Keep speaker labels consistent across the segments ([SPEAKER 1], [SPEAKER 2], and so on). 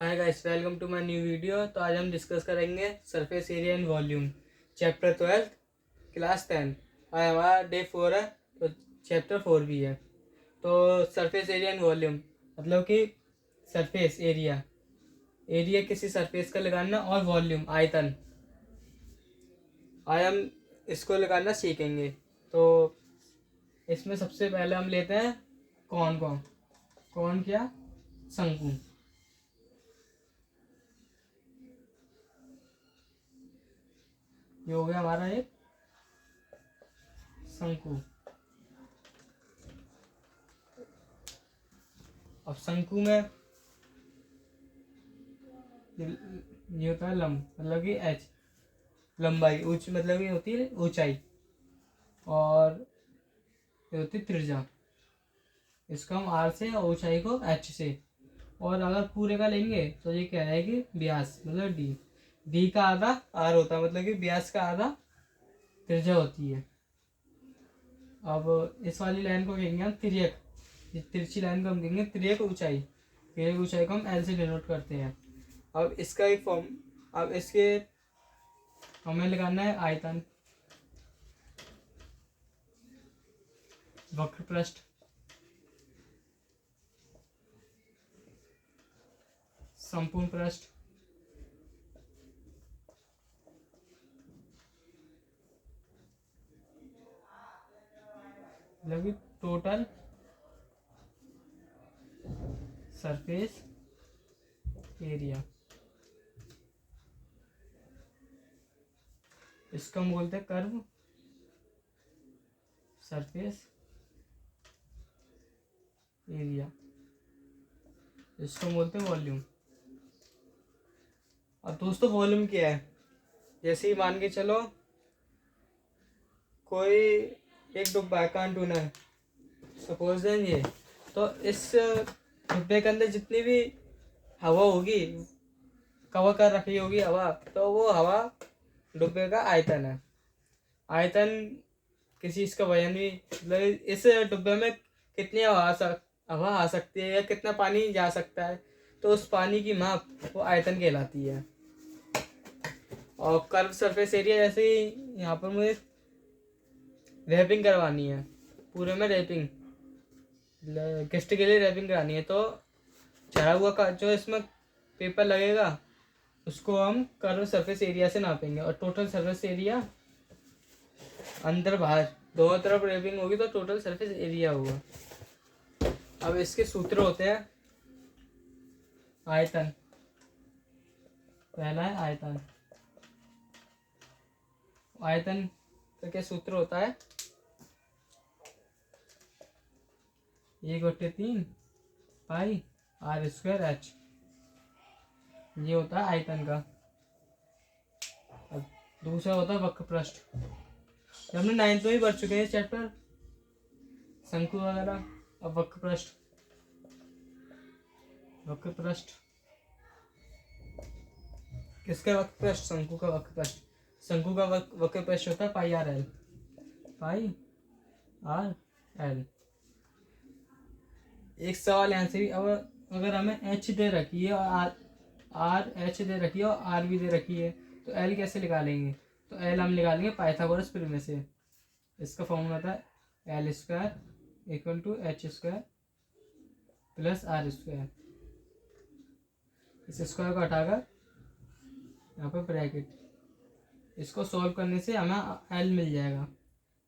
[SPEAKER 1] Hi guys, welcome to my new video. तो आज हम डिस्कस करेंगे surface area and volume, chapter 12, class 10। आज हमारा डे 4 है, तो चैप्टर 4 भी है। तो सरफेस एरिया एंड वॉल्यूम मतलब कि सरफेस एरिया, एरिया किसी सरफेस का लगाना, और वॉल्यूम आयतन। आज हम इसको लगाना सीखेंगे। तो इसमें सबसे पहले हम लेते हैं कौन क्या, शंकु। ये हो गया हमारा एक शंकु। अब शंकु में ये होता है लंब, मतलब कि एच, लंबाई। ऊंच मतलब ये होती है ऊंचाई, और ये होती है त्रिज्या। इसको हम आर से, और ऊंचाई को एच से। और अगर पूरे का लेंगे तो ये क्या रहेगी, व्यास मतलब डी। डी का आधा आर होता है, मतलब कि व्यास का आधा त्रिज्या होती है। अब इस वाली लाइन को कहेंगे हम तिर्यक। इस तिरछी लाइन को हम कहेंगे तिर्यक ऊंचाई। तिर्यक ऊंचाई को हम एल से डिनोट करते हैं। अब इसका एक फॉर्म, अब इसके हमें लगाना है आयतन, वक्र पृष्ठ, संपूर्ण पृष्ठ, मतलब कि टोटल सरफेस एरिया। इसको हम बोलते हैं कर्व सरफेस एरिया। इसको बोलते हैं वॉल्यूम। अब दोस्तों वॉल्यूम क्या है, जैसे ही मान के चलो कोई एक डिब्बा है, कंटेनर है, सपोज दें ये। तो इस डिब्बे के अंदर जितनी भी हवा होगी, कवर कर रखी होगी हवा, तो वो हवा डिब्बे का आयतन है। आयतन किसी इसका वजन भी, मतलब इस डिब्बे में कितनी हवा आ सकती है, या कितना पानी जा सकता है, तो उस पानी की माप वो आयतन कहलाती है। और कर्व सरफेस एरिया, जैसे ही यहाँ पर मुझे रैपिंग करवानी है, पूरे में रैपिंग, गेस्ट के लिए रैपिंग करानी है, तो चढ़ा हुआ का जो इसमें पेपर लगेगा उसको हम कर्व सरफेस एरिया से नापेंगे। और टोटल सरफेस एरिया, अंदर बाहर दोनों तरफ रैपिंग होगी तो टोटल सरफेस एरिया होगा। अब इसके सूत्र होते हैं आयतन। पहला है आयतन। आयतन का क्या सूत्र होता है, 1/3 पाई आर स्क्वायर एच। ये होता है आयतन का। अब दूसरा होता है वक्र पृष्ठ। जब हमने 9th में ही पढ़ चुके हैं चैप्टर, शंकु वगैरह। अब वक्र पृष्ठ, वक्र पृष्ठ किसका वक्र पृष्ठ, शंकु का वक्र पृष्ठ। शंकु का वक्र पृष्ठ होता है पाई R L, pi R L. एक सवाल यहाँ से भी, अब अगर हमें एच दे रखी है और आर एच दे रखी है और आर भी दे रखी है, तो एल कैसे निकालेंगे। तो एल हम निकालेंगे पाइथागोरस प्रमेय से। इसका फॉर्मूला होता है L square equal to H square plus R square. इस स्क्वायर को हटाकर यहाँ पर ब्रैकेट, इसको सॉल्व करने से हमें एल मिल जाएगा।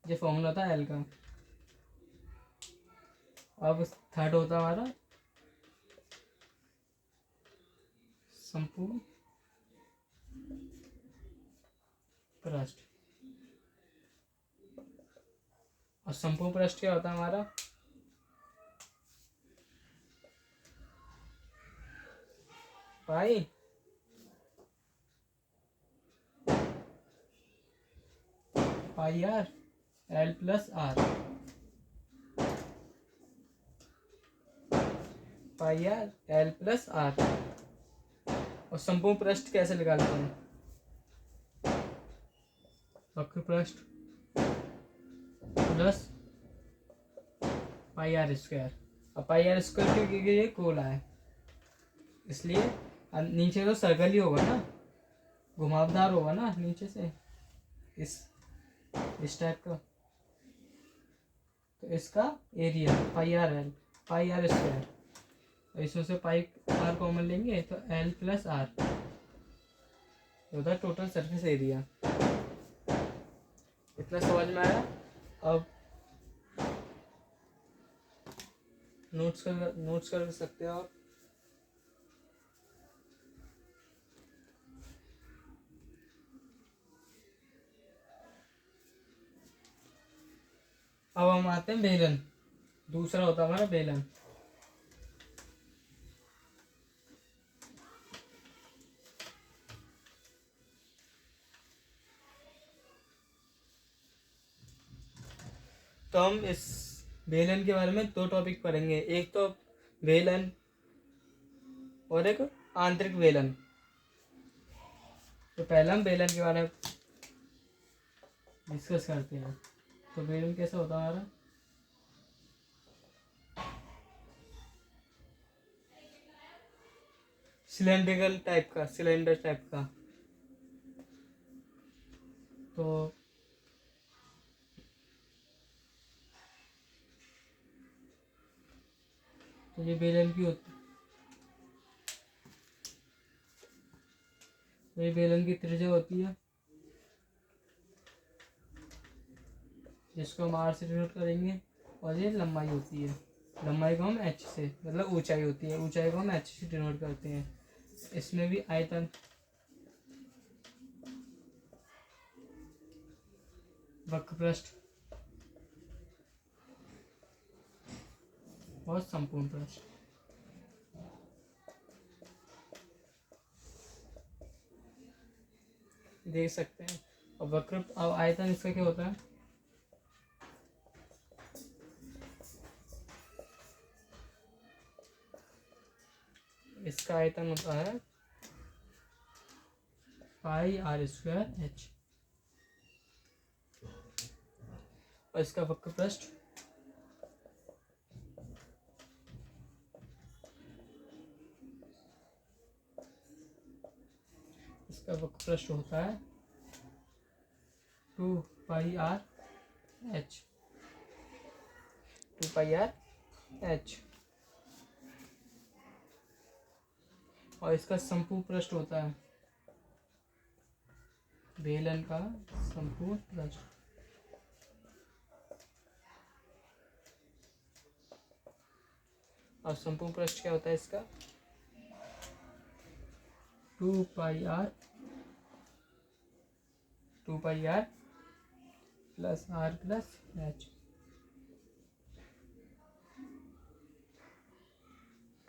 [SPEAKER 1] ये फॉर्मूला था एल का। अब थर्ड होता है हमारा संपूर्ण पृष्ठ। और संपूर्ण पृष्ठ क्या होता है हमारा, पाई पाई R L plus are, pi R L plus are. और संपूर्ण पृष्ठ कैसे निकालते हैं, वक्र पृष्ठ प्लस पाई आर स्क्वायर। अब पाई आर स्क्वायर क्योंकि ये गोला है, इसलिए नीचे तो सर्कल ही होगा ना, घुमावदार होगा ना नीचे से, इस टाइप का। तो इसका area pi R L, pi R square, इसमें से पाई आर कॉमन लेंगे तो एल प्लस आर होता है टोटल सरफेस एरिया। इतना समझ में आया। अब नोट्स कर सकते हो आप। अब हम आते हैं बेलन, दूसरा होता है हमारा बेलन। तो हम इस बेलन के बारे में दो टॉपिक पढ़ेंगे, एक तो बेलन और एक आंतरिक बेलन। तो पहले हम बेलन के बारे में डिस्कस करते हैं। तो बेलन कैसा होता है हमारा, सिलेंड्रिकल टाइप का, सिलेंडर टाइप का। तो ये बेलन की होती, तो ये बेलन की त्रिज्या होती है, जिसको हम आर से डिनोट करेंगे, और ये लंबाई होती है, लंबाई को हम एच से, मतलब ऊंचाई होती है, ऊंचाई को हम एच से डिनोट करते हैं। इसमें भी आयतन, वक्रपृष्ठ और संपूर्ण पृष्ठ। देख सकते हैं। और वक्र, अब आयतन इसका क्या होता है, इसका आयतन होता है पाई आर स्क्वायर एच, और इसका वक्रपृष्ठ वक्रपृष्ठ होता है 2 पाई आर एच, 2 पाई आर एच। और इसका संपूर्ण पृष्ठ होता है, बेलन का संपूर्ण पृष्ठ, और संपूर्ण पृष्ठ क्या होता है इसका, 2 पाई are plus are plus H,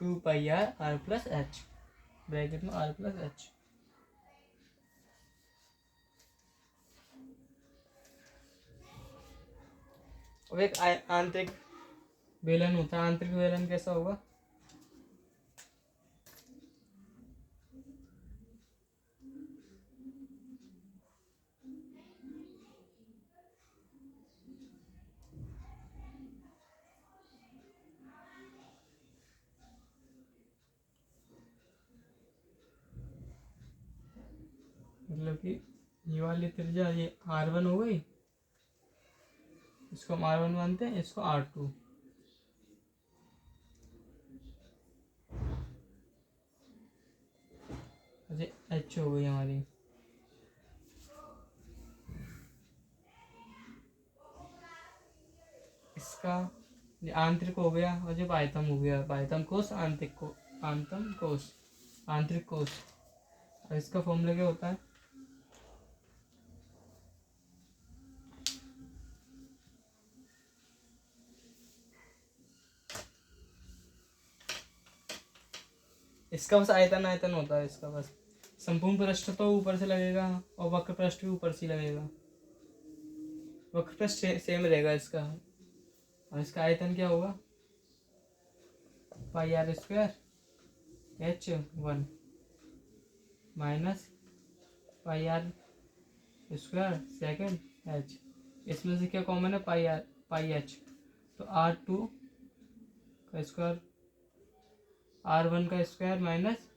[SPEAKER 1] 2 pi are plus H, bracket में आर प्लस एच। अब एक आंतरिक बेलन होता है, आंतरिक बेलन कैसा होगा, मतलब कि ये वाली त्रिज्या ये R1 हो गई, इसको हम R1 मानते हैं, इसको R2, ये H हो गई हमारी। इसका ये आंतरिक हो गया, और जो पायतम हो गया, पायतम कोष आंतरिक को, आंतम कोष आंतरिक कोष। और इसका फॉर्मूला क्या होता है, इसका बस आयतन आयतन होता है इसका बस। संपूर्ण पृष्ठ तो ऊपर से लगेगा, और वक्र पृष्ठ भी ऊपर से लगेगा, वक्र पृष्ठ सेम रहेगा इसका। और इसका आयतन क्या होगा, पाई R square H1 minus pi R square second H। इसमें से क्या कॉमन है, पाई H, तो R2 का स्क्वायर, R1 का स्क्वायर माइनस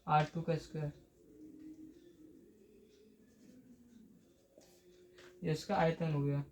[SPEAKER 1] R2 का स्क्वायर, ये इसका आयतन हो गया।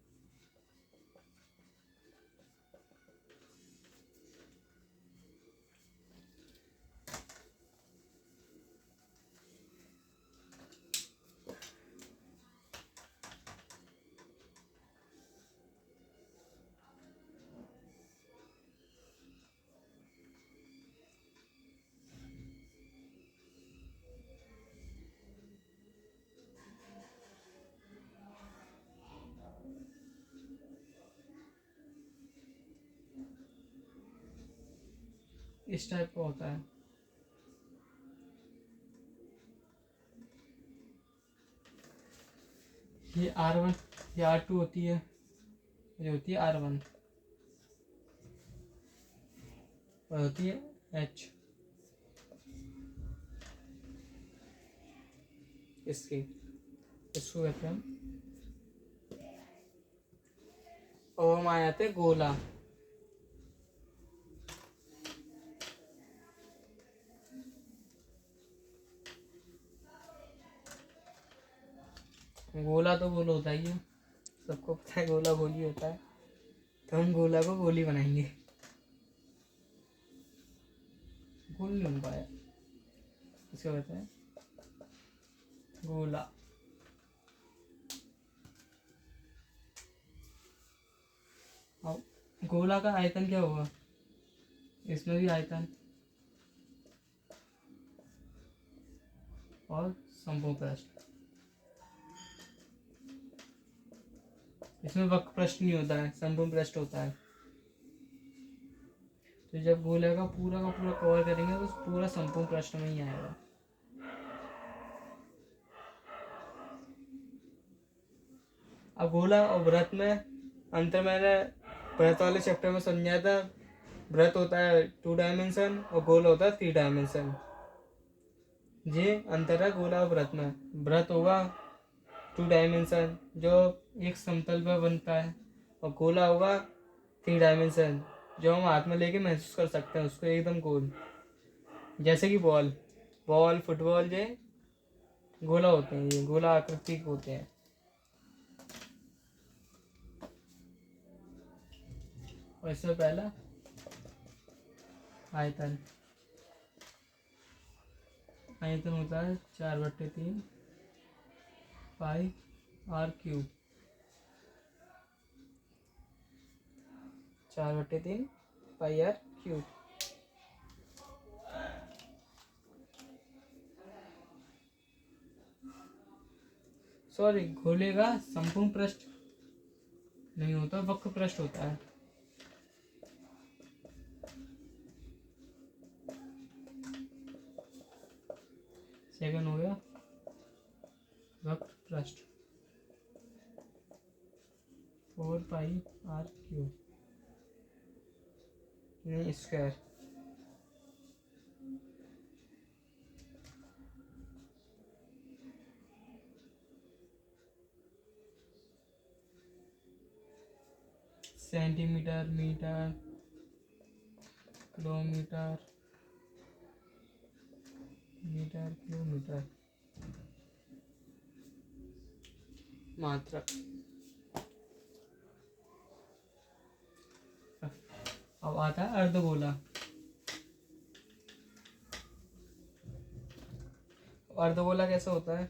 [SPEAKER 1] इस टाइप का होता है। ये R1, ये R2 होती है, ये होती है R1 और होती है H इसकी, इसको कहते हैं। और हम आ जाते हैं गोला। गोला तो गोल होता ही है, सबको पता है गोला गोल ही होता है, तो हम गोला को गोली बनाएंगे। गोल नहीं बन पाया, इसको कहते हैं गोला। अब गोला का आयतन क्या होगा, इसमें भी आयतन और समभुज पृष्ठ। इसमें वक्र पृष्ठ नहीं होता है, समभुज पृष्ठ होता है। तो जब गोले का पूरा कवर करेंगे तो पूरा समभुज पृष्ठ में ही आएगा। अब गोला और वृत्त में अंतर मैंने वृत्त वाले चैप्टर में समझाया था। वृत्त होता है 2 डायमेंशन और गोला होता है 3 डायमेंशन। ये अंतर है गोला और वृत्त में। वृत्त होगा 2 डायमेंशन जो एक समतल पर बनता है, और गोला होगा 3 डायमेंशन जो हम हाथ में लेके महसूस कर सकते हैं उसको, एकदम गोल। जैसे कि बॉल फुटबॉल ये गोला होते हैं, ये गोला आकृति के होते हैं। और इसमें पहला आयतन, आयतन होता है 4/3 पाई R क्यूब, 4/3 पाई R क्यूब। सॉरी, गोले का समभुज पृष्ठ नहीं होता, वक्र पृष्ठ होता है। सेकंड हो गया वक्र पृष्ठ 4 pi R cube square. Centimetre, metre, kilometre, metre, kilometre, मात्रक। अब आता है अर्धगोला। अर्धगोला कैसा होता है,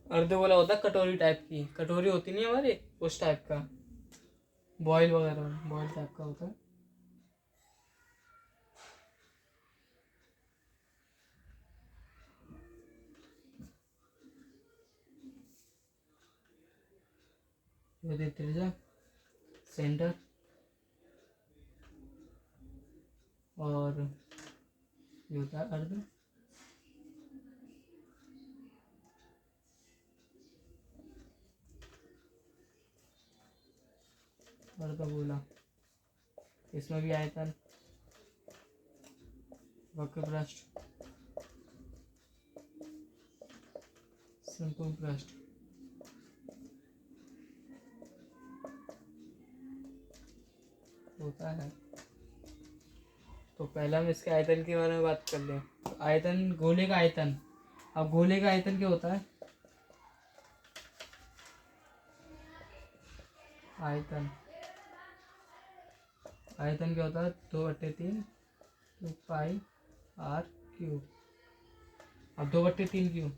[SPEAKER 1] अर्धगोला होता है कटोरी टाइप की, कटोरी होती नहीं हमारी, उस टाइप का, बॉयल वगैरह बॉयल टाइप का होता है। त्रिज्या, सेंटर, और ये होता है अर्ध। अर्धगोला, इसमें भी आयतन, वक्र पृष्ठ, समभुज पृष्ठ होता है। तो पहला हम इसके आयतन के बारे में बात कर लें। तो आयतन, गोले का आयतन। अब गोले का आयतन क्या होता है? आयतन आयतन क्या होता है? 2/3 पाई आर क्यूब। अब 2/3 क्यों?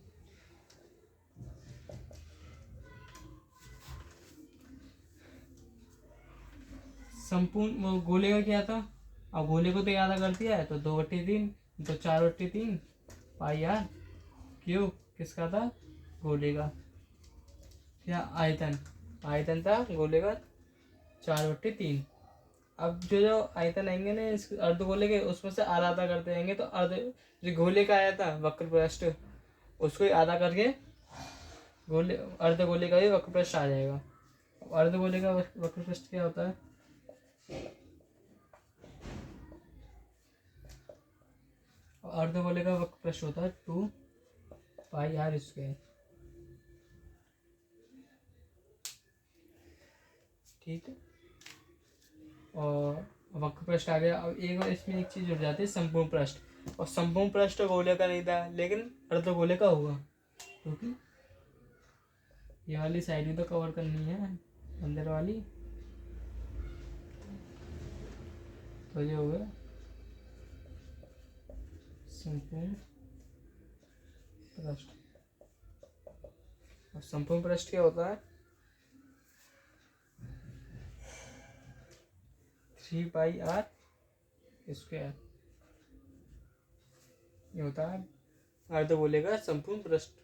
[SPEAKER 1] संपूर्ण वो गोले का क्या था? अब गोले को तो याद कर दिया है, तो 2/3 तो 4/3 पाई आर क्यूब किसका था? गोले का। क्या आयतन? आयतन था गोले का 4/3। अब जो आयतन आएंगे ना इस अर्धगोले के, उसमें से आधा आधा करते जाएंगे, तो जो गोले का आया था वक्र पृष्ठ, उसको ही आधा करके गोले अर्धगोले का भी वक्र पृष्ठ आ जाएगा। अर्धगोले का वक्र पृष्ठ क्या होता है? अर्धगोले का वक्र पृष्ठ होता है 2 पाई आर स्क्वायर। ठीक है, और वक्र पृष्ठ आ गया। अब एक इसमें एक चीज जुड़ जाती है, संपूर्ण पृष्ठ। और संपूर्ण पृष्ठ गोले का नहीं था, लेकिन अर्धगोले का होगा, क्योंकि ये वाली साइड भी तो कवर करनी है, अंदर वाली। तो ये हो गया संपूर्ण पृष्ठ। और संपूर्ण पृष्ठ क्या होता है? 3 पाई आर स्क्वायर। ये होता है अर्धगोले का संपूर्ण पृष्ठफल।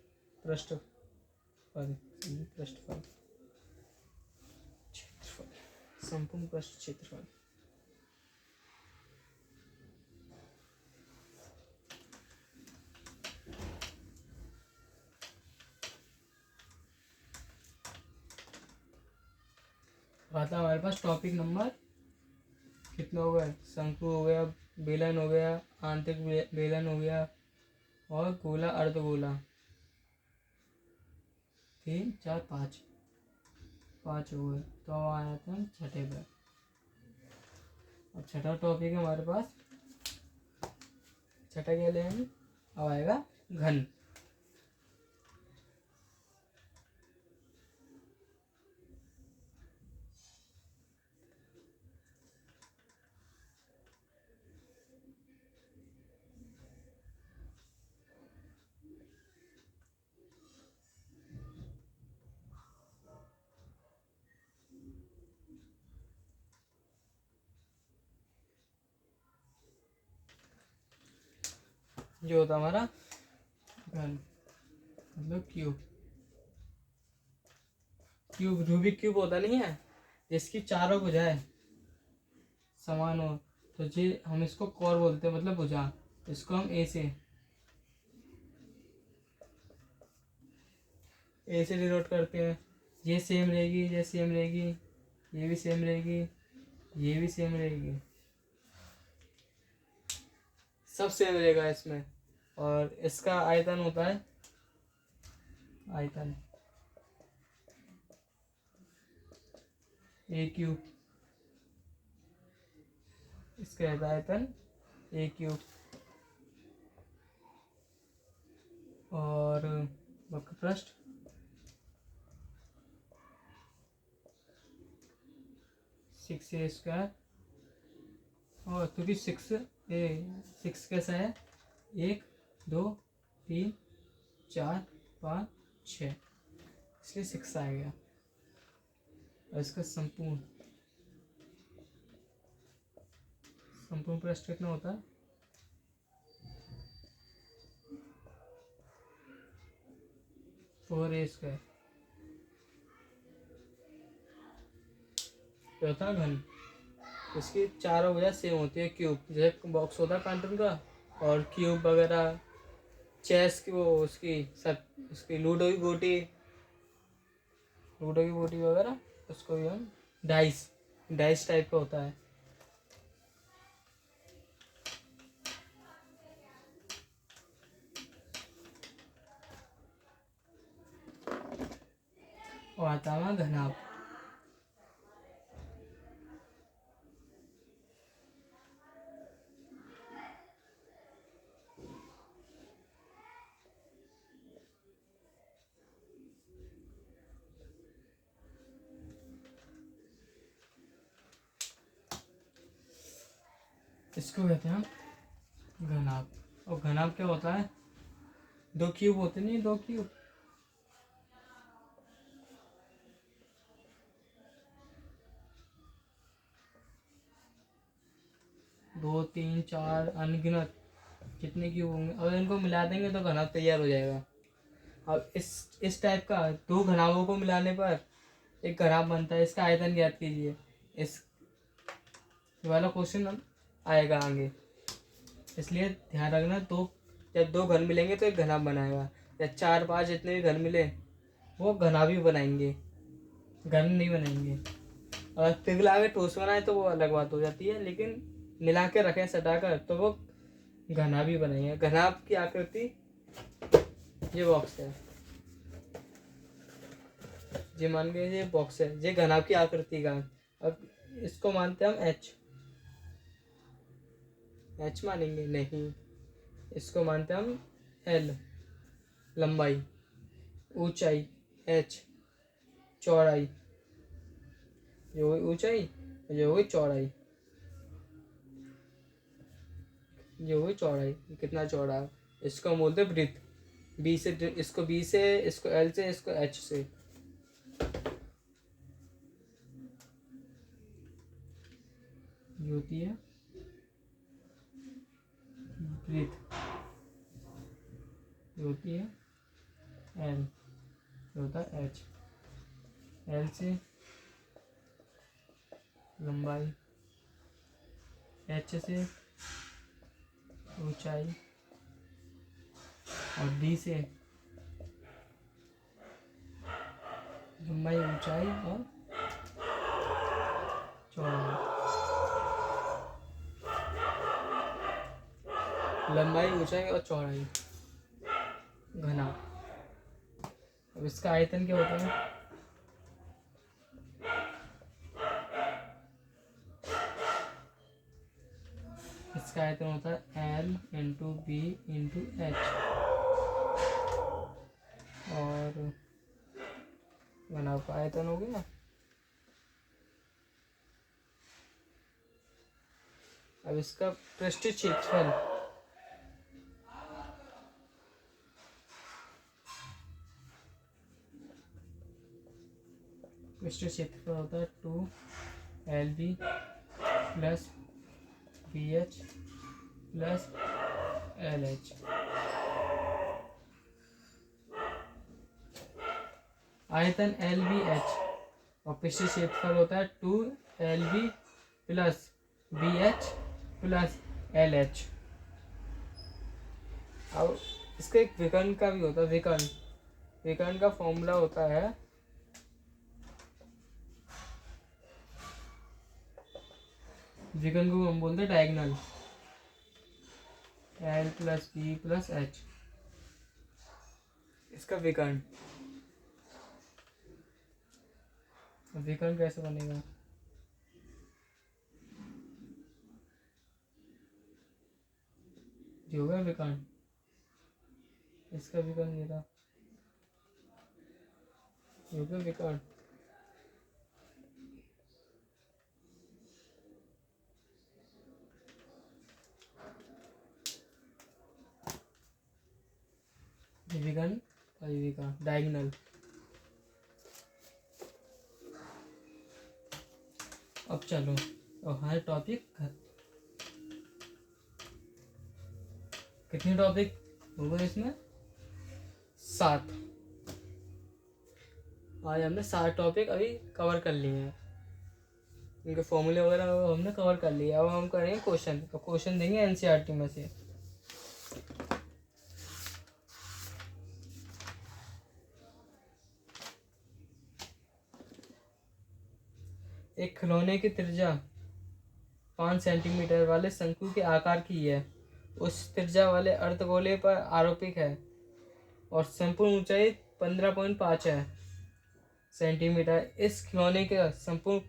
[SPEAKER 1] पृष्ठफल क्षेत्रफल, संपूर्ण पृष्ठ क्षेत्रफल। आता हमारे पास टॉपिक नंबर कितना हो गया? शंकु हो गया, बेलन हो गया, आंतरिक बेलन हो गया, और गोला अर्धगोला। 3 4 5 5 हो गए। तो अब आया था छठे पर। अब छठा टॉपिक है हमारे पास। छठा क्या लेंगे? अब आएगा घन। जो होता हमारा घन, मतलब क्यूब। क्यूब रूबिक क्यूब होता नहीं है, जिसकी चारों भुजाएं समान हो, तो ये हम इसको कोर बोलते हैं, मतलब भुजा। इसको हम ए से डिनोट करते हैं। ये सेम रहेगी, ये सेम रहेगी, ये भी सेम रहेगी, ये भी सेम रहेगी, सब सेम रहेगा इसमें। और इसका आयतन होता है, आयतन ए क्यूब। इसका आयतन ए क्यूब। और वक्र पृष्ठ 6a²। और क्योंकि 6 कैसा है? 1 2 3 4 5 6, इसलिए 6 आ गया। और इसका संपूर्ण पृष्ठ कितना होता है? 4a²। चौथा घन, इसकी चारों वजह सेम होती है। क्यूब जैसे बॉक्स होता है कार्टून का, और क्यूब वगैरह, चेस की वो उसकी लूडो की गोटी वगैरह, उसको भी हम डाइस टाइप का होता है। और आता है घनाभ। इसको कहते हैं हम घनाभ। और घनाभ क्या होता है, दो क्यूब होते नहीं, दो क्यूब, दो तीन चार अनगिनत कितने क्यूब होंगे, अगर इनको मिला देंगे तो घनाभ तैयार हो जाएगा। अब इस टाइप का दो घनाभों को मिलाने पर एक घनाभ बनता है। इसका आयतन ज्ञात कीजिए। इस वाला क्वेश्चन आएगा आगे, इसलिए ध्यान रखना, दो जब दो घन मिलेंगे तो एक घनाभ बनाएगा, या चार पांच जितने भी घन मिले वो घनाभ ही बनाएंगे, घन नहीं बनाएंगे। अगर पिघला के ठोस बनाए तो वो अलग बात हो जाती है, लेकिन मिला के रखें सटाकर तो वो घनाभ ही बनाएंगे। घनाभ की आकृति ये बॉक्स है, ये मान के ये बॉक्स है, ये घनाभ की आकृति का। अब इसको मानते हैं हम एच, एच मानेंगे नहीं, इसको मानते हैं हम एल, लंबाई, ऊंचाई एच, चौड़ाई, ये हो गई ऊंचाई, ये हो गई चौड़ाई, ये हो गई चौड़ाई, कितना चौड़ा है। इसको हम बोलते हैं वृत्त। बी से, इसको बी से, इसको एल से, इसको एच से। ये होती है वृत्त, ये होती है एल, ये होता है एच। एल से लंबाई, एच से ऊंचाई, और डी से लंबाई, ऊंचाई और चौड़ाई, लंबाई, ऊंचाई और चौड़ाई, घना। अब इसका आयतन क्या होता है, इसका आयतन होता है L into B into H, और घनाभ का आयतन हो गया। अब इसका पृष्ठीय क्षेत्रफल, पृष्ठीय क्षेत्रफल होता है 2LB plus BH plus LH। आयतन LBH और पृष्ठीय क्षेत्रफल होता है 2LB plus BH plus LH। अब इसका एक विकर्ण का भी होता है, विकर्ण, विकर्ण का फॉर्मूला होता है विकर्ण को हम बोलते हैं diagonal, L plus B plus H। इसका विकर्ण, विकर्ण कैसे बनेगा, जो होगा विकर्ण, इसका विकर्ण ये था, ये होगा विकर्ण। विकर्ण और विकर्ण, डायगोनल। अब चलो, और हर टॉपिक कितने टॉपिक हो गए इसमें, 7। आज हमने 7 टॉपिक अभी कवर कर लिए हैं, इनके फॉर्मूले वगैरह हमने कवर कर लिए। अब हम करेंगे क्वेश्चन, तो क्वेश्चन देंगे एनसीईआरटी में से। एक खिलौने की त्रिज्या 5 सेंटीमीटर वाले शंकु के आकार की है, उस त्रिज्या वाले अर्धगोले पर आरोपित है और संपूर्ण ऊंचाई 15.5 है सेंटीमीटर। इस खिलौने का संपूर्ण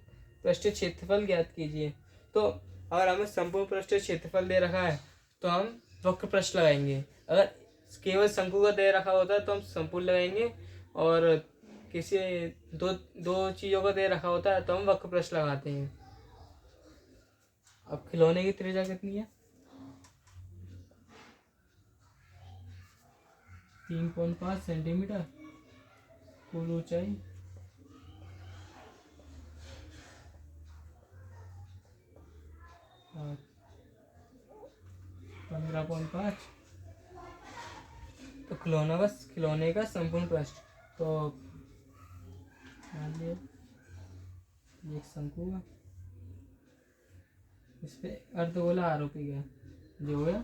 [SPEAKER 1] पृष्ठीय क्षेत्रफल ज्ञात कीजिए। तो अगर हमें संपूर्ण पृष्ठीय क्षेत्रफल दे रखा है तो हम वक्र पृष्ठ लगाएंगे, अगर केवल शंकु का दे रखा होता है तो हम संपूर्ण लगाएंगे, और किसी दो चीज़ों का दे रखा होता है तो हम वक्र पृष्ठ लगाते हैं। अब खिलौने की त्रिज्या कितनी है? 3.5 सेंटीमीटर। कुल ऊंचाई 15.5। तो खिलौने का संपूर्ण पृष्ठ, तो मान लिया ये एक शंकु है, इस पे अर्धगोला आरोपी गया, जो है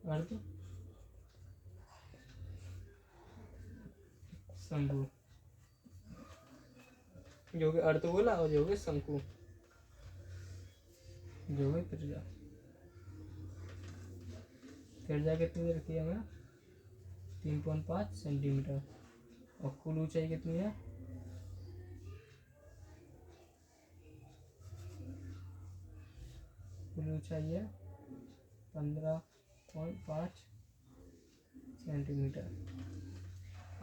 [SPEAKER 1] अर्ध शंकु, जो कि अर्धगोला और जो कि शंकु, जो कि त्रिज्या। त्रिज्या कितनी रखी है हमें? 3.5 सेंटीमीटर। और कुल ऊंचाई कितनी है? कुल ऊंचाई है 15.5 सेंटीमीटर।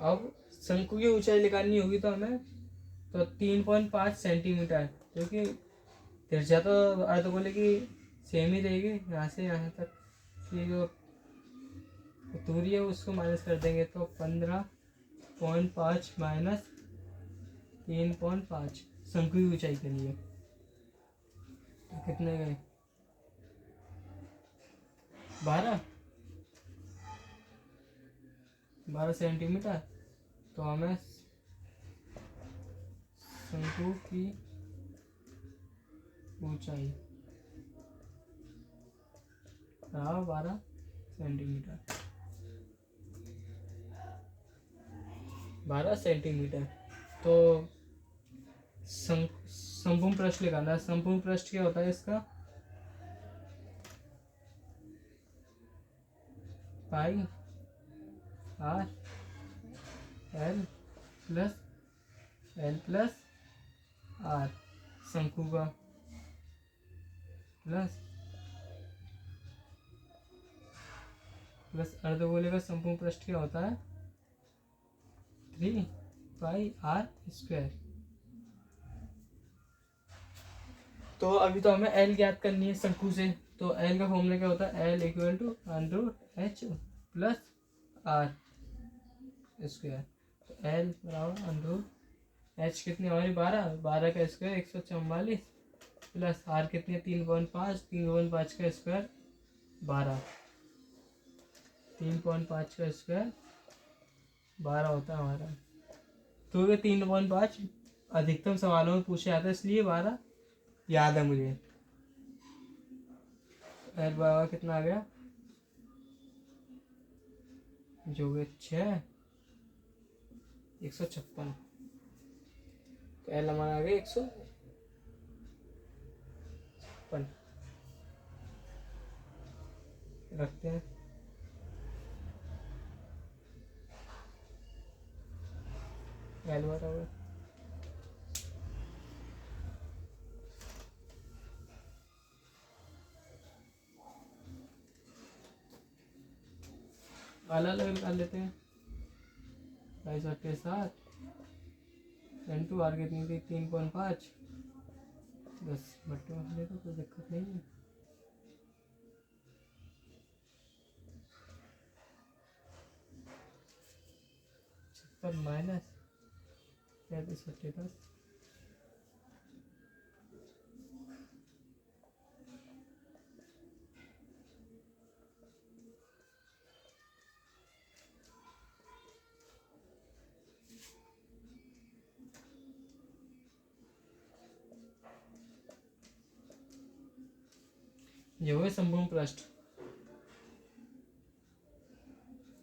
[SPEAKER 1] अब शंकु की ऊंचाई निकालनी होगी तो हमें, तो 3.5 सेंटीमीटर, क्योंकि त्रिज्या तो अर्धगोले की सेम ही रहेगी, यहाँ से यहाँ तक की जो दूरी है उसको माइनस कर देंगे, तो 15.5 माइनस 3.5 शंकु की ऊंचाई के लिए तो कितने गए? 12 सेंटीमीटर। तो हमें शंकु की ऊंचाई 12 सेंटीमीटर। 12 सेंटीमीटर। तो संपूर्ण पृष्ठ निकालना है। संपूर्ण पृष्ठ क्या होता है इसका? पाई आर एल प्लस आर, शंकु का प्लस अर्धगोले का संपूर्ण पृष्ठ क्या होता है? 3πr²। तो अभी तो हमें एल ज्ञात करनी है शंकु से, तो एल का फॉर्मूला क्या होता है? L equal to √h plus R square. तो एल बराबर √h कितनी हमारी 12 का स्क्वायर 144 प्लस आर कितनी 3.5 का स्क्वायर 12, 3.5 का स्क्वायर 12 होता है हमारा। तो ये 3.5 अधिकतम सवालों में पूछे जाता है, इसलिए 12 याद है मुझे। एल बराबर कितना आ गया? जो कि 6 156। तो एल हमारा आ गया 156। रखते हैं। एल बराबर अलग अलग निकाल लेते हैं। 22/7 इंटू आर कितनी थी 3.5, बस बट्टे में ले तो कोई दिक्कत नहीं है। माइनस 33/10। ये हुए संपूर्ण पृष्ठ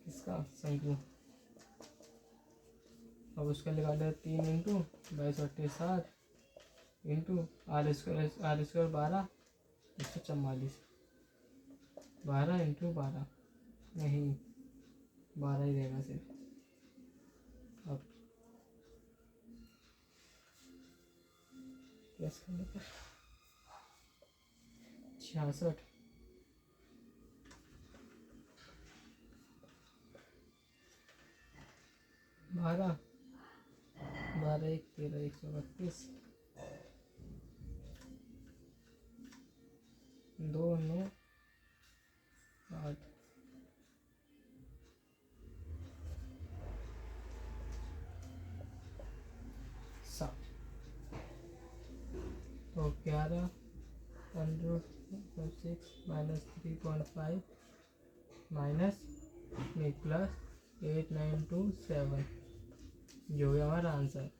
[SPEAKER 1] इसका शंकु। अब उसका निकाल लिया 3 into 22/7 into R square 12 144। 12 into 12 नहीं 12 ही रहेगा सिर्फ। अब प्लस करने पर 66 12 12 1 13 132 11 √6 माइनस 3.5 माइनस प्लस 8927, जो भी हमारा आंसर।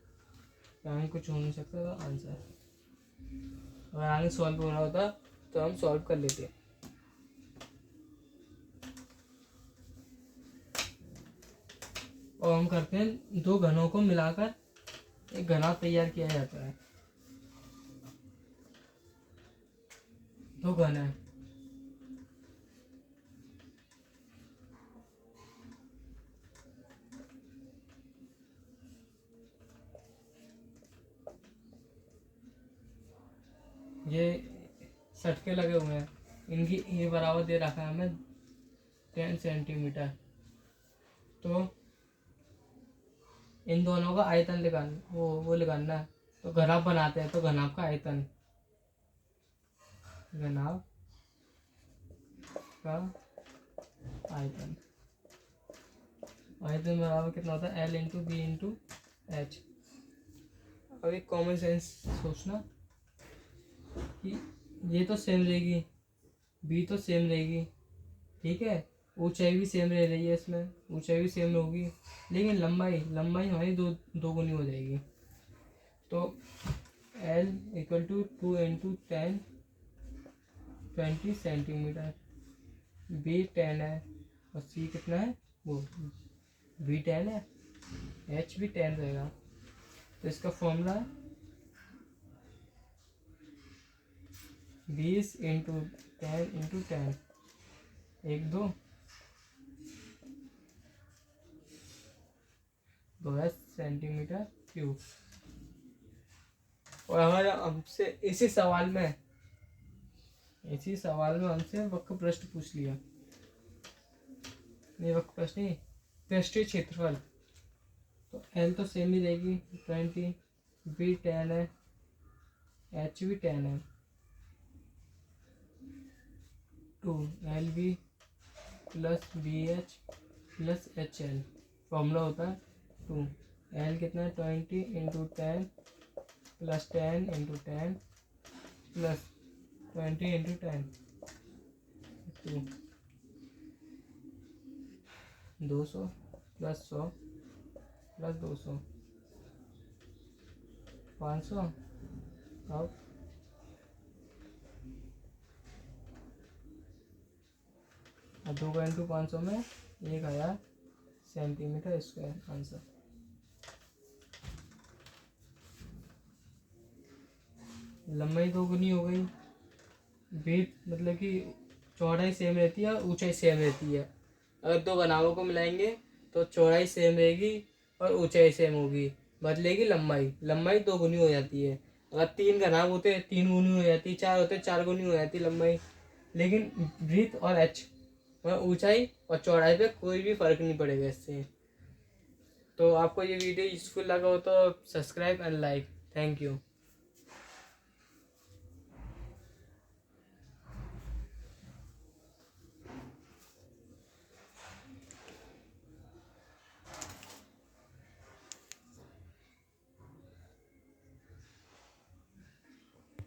[SPEAKER 1] यहाँ कुछ हो नहीं सकता तो आंसर। अगर आगे सॉल्व होना होता तो हम सॉल्व कर लेते। और हम करते हैं, दो घनों को मिलाकर एक घना तैयार किया जाता है। दो घन है, ये सटके लगे हुए हैं, इनकी ये बराबर दे रखा है हमें 10 सेंटीमीटर। तो इन दोनों का आयतन निकालना, वो निकालना है। तो घनाभ बनाते हैं, तो घनाभ का आयतन, घनाभ का आयतन, आयतन बराबर कितना होता है, L into B into H. अब एक कॉमन सेंस सोचना कि ये तो सेम रहेगी, बी तो सेम रहेगी, ठीक है, ऊंचाई भी सेम रह रही है, इसमें ऊंचाई भी सेम होगी, लेकिन लंबाई हमारी दो गुनी हो जाएगी। तो L equal to 2 into 10 20 centimetre, B 10 है और सी कितना है, वो बी 10 है, एच भी 10 रहेगा। तो इसका फॉर्मूला है 20 इंटू 10 इंटू 10, 1 2 सेंटीमीटर क्यूब। और हमारे हमसे इसी सवाल में हमसे वक्र प्रश्न पूछ लिया, नहीं वक्र प्रश्न नहीं, पृष्ठीय क्षेत्रफल। तो L तो सेम ही रहेगी 20, बी 10 है, एच भी 10 है, 2 LB plus BH plus HL। Formula होता है 2, L कितना है 20 into 10 plus 10 into 10 plus 20 into 10, 200 plus 100 plus 200, 500। अब 2 का इंटू 500 में 1000 सेंटीमीटर स्क्वायर आंसर। लंबाई दो गुनी हो गई, ब्रीथ मतलब कि चौड़ाई सेम रहती है और ऊंचाई सेम रहती है। अगर दो घनाभों को मिलाएंगे तो चौड़ाई सेम रहेगी और ऊंचाई सेम होगी, बदलेगी लंबाई दो गुनी हो जाती है। अगर 3 घनाभ होते 3 गुनी हो जाती, 4 होते 4 गुनी हो जाती लंबाई। लेकिन ब्रीथ और एच ऊंचाई और चौड़ाई पे कोई भी फर्क नहीं पड़ेगा इससे। तो आपको ये वीडियो यूजफुल लगा हो तो subscribe and like. Thank you.